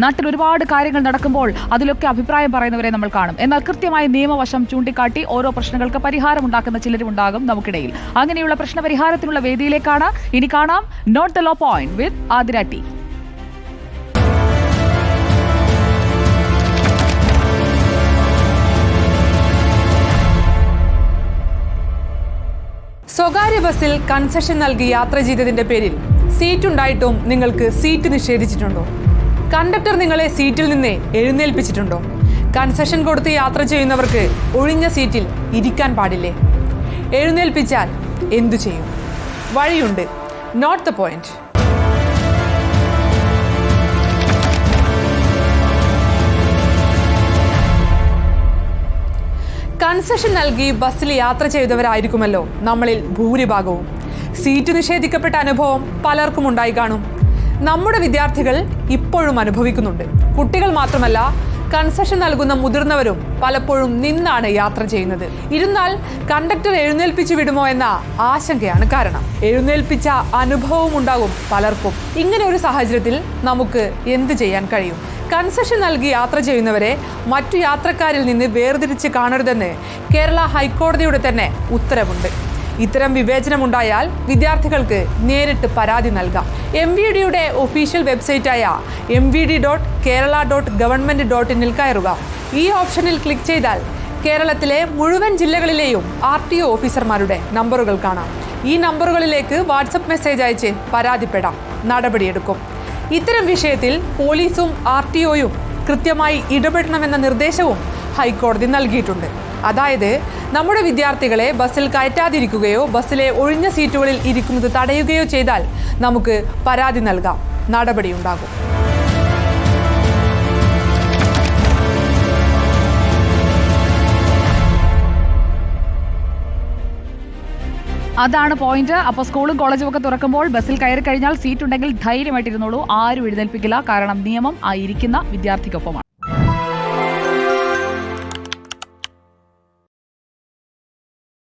നാട്ടിൽ ഒരുപാട് കാര്യങ്ങൾ നടക്കുമ്പോൾ അതിലൊക്കെ അഭിപ്രായം പറയുന്നവരെ നമ്മൾ കാണും. എന്നാൽ കൃത്യമായ നിയമവശം ചൂണ്ടിക്കാട്ടി ഓരോ പ്രശ്നങ്ങൾക്ക് പരിഹാരമുണ്ടാക്കുന്ന ചിലരും ഉണ്ടാകും നമുക്കിടയിൽ. അങ്ങനെയുള്ള പ്രശ്നപരിഹാരത്തിനുള്ള വേദിയിലേക്കാണ് ഇനി കാണാം note the law point with Athira T. സ്വകാര്യ ബസ്സിൽ കൺസെഷൻ നൽകി യാത്ര ചെയ്തതിന്റെ പേരിൽ സീറ്റുണ്ടായിട്ടും നിങ്ങൾക്ക് സീറ്റ് നിഷേധിച്ചിട്ടുണ്ടോ? കണ്ടക്ടർ നിങ്ങളെ സീറ്റിൽ നിന്ന് എഴുന്നേൽപ്പിച്ചിട്ടുണ്ടോ? കൺസെഷൻ കൊടുത്ത് യാത്ര ചെയ്യുന്നവർക്ക് ഒഴിഞ്ഞ സീറ്റിൽ ഇരിക്കാൻ പാടില്ലേ? എഴുന്നേൽപ്പിച്ചാൽ എന്തു ചെയ്യും? വഴിയുണ്ട്. Not the point. കൺസെഷൻ നൽകി ബസ്സിൽ യാത്ര ചെയ്തവരായിരിക്കുമല്ലോ നമ്മളിൽ ഭൂരിഭാഗവും. സീറ്റ് നിഷേധിക്കപ്പെട്ട അനുഭവം പലർക്കും ഉണ്ടായി കാണും. നമ്മുടെ വിദ്യാർത്ഥികൾ ഇപ്പോഴും അനുഭവിക്കുന്നുണ്ട്. കുട്ടികൾ മാത്രമല്ല, കൺസെഷൻ നൽകുന്ന മുതിർന്നവരും പലപ്പോഴും നിന്നാണ് യാത്ര ചെയ്യുന്നത്. ഇരുന്നാൽ കണ്ടക്ടർ എഴുന്നേൽപ്പിച്ചു വിടുമോ എന്ന ആശങ്കയാണ് കാരണം. എഴുന്നേൽപ്പിച്ച അനുഭവവും ഉണ്ടാകും പലർക്കും. ഇങ്ങനെ ഒരു സാഹചര്യത്തിൽ നമുക്ക് എന്ത് ചെയ്യാൻ കഴിയും? കൺസെഷൻ നൽകി യാത്ര ചെയ്യുന്നവരെ മറ്റു യാത്രക്കാരിൽ നിന്ന് വേർതിരിച്ച് കാണരുതെന്ന് കേരള ഹൈക്കോടതിയുടെ തന്നെ ഉത്തരവുണ്ട്. ഇത്തരം വിവേചനമുണ്ടായാൽ വിദ്യാർത്ഥികൾക്ക് നേരിട്ട് പരാതി നൽകാം. MVDയുടെ ഒഫീഷ്യൽ വെബ്സൈറ്റായ mvd.kerala.government.in കയറുക. ഈ ഓപ്ഷനിൽ ക്ലിക്ക് ചെയ്താൽ കേരളത്തിലെ മുഴുവൻ ജില്ലകളിലെയും RTO ഓഫീസർമാരുടെ നമ്പറുകൾ കാണാം. ഈ നമ്പറുകളിലേക്ക് വാട്സപ്പ് മെസ്സേജ് അയച്ച് പരാതിപ്പെടാം. നടപടിയെടുക്കും. ഇത്തരം വിഷയത്തിൽ പോലീസും RTOയും കൃത്യമായി ഇടപെടണമെന്ന നിർദ്ദേശവും ഹൈക്കോടതി നൽകിയിട്ടുണ്ട്. അതായത് നമ്മുടെ വിദ്യാർത്ഥികളെ ബസ്സിൽ കയറ്റാതിരിക്കുകയോ ബസ്സിലെ ഒഴിഞ്ഞ സീറ്റുകളിൽ ഇരിക്കുന്നത് തടയുകയോ ചെയ്താൽ നമുക്ക് പരാതി നൽകാം. നടപടിയുണ്ടാകും. അതാണ് പോയിന്റ്. അപ്പോൾ സ്കൂളും കോളേജും ഒക്കെ തുറക്കുമ്പോൾ ബസ്സിൽ കയറി കഴിഞ്ഞാൽ സീറ്റ് ഉണ്ടെങ്കിൽ ധൈര്യമായിട്ടിരുന്നോളൂ. ആരും എഴുന്നേൽപ്പിക്കില്ല. കാരണം നിയമം ആ ഇരിക്കുന്ന വിദ്യാർത്ഥിക്കൊപ്പമാണ്.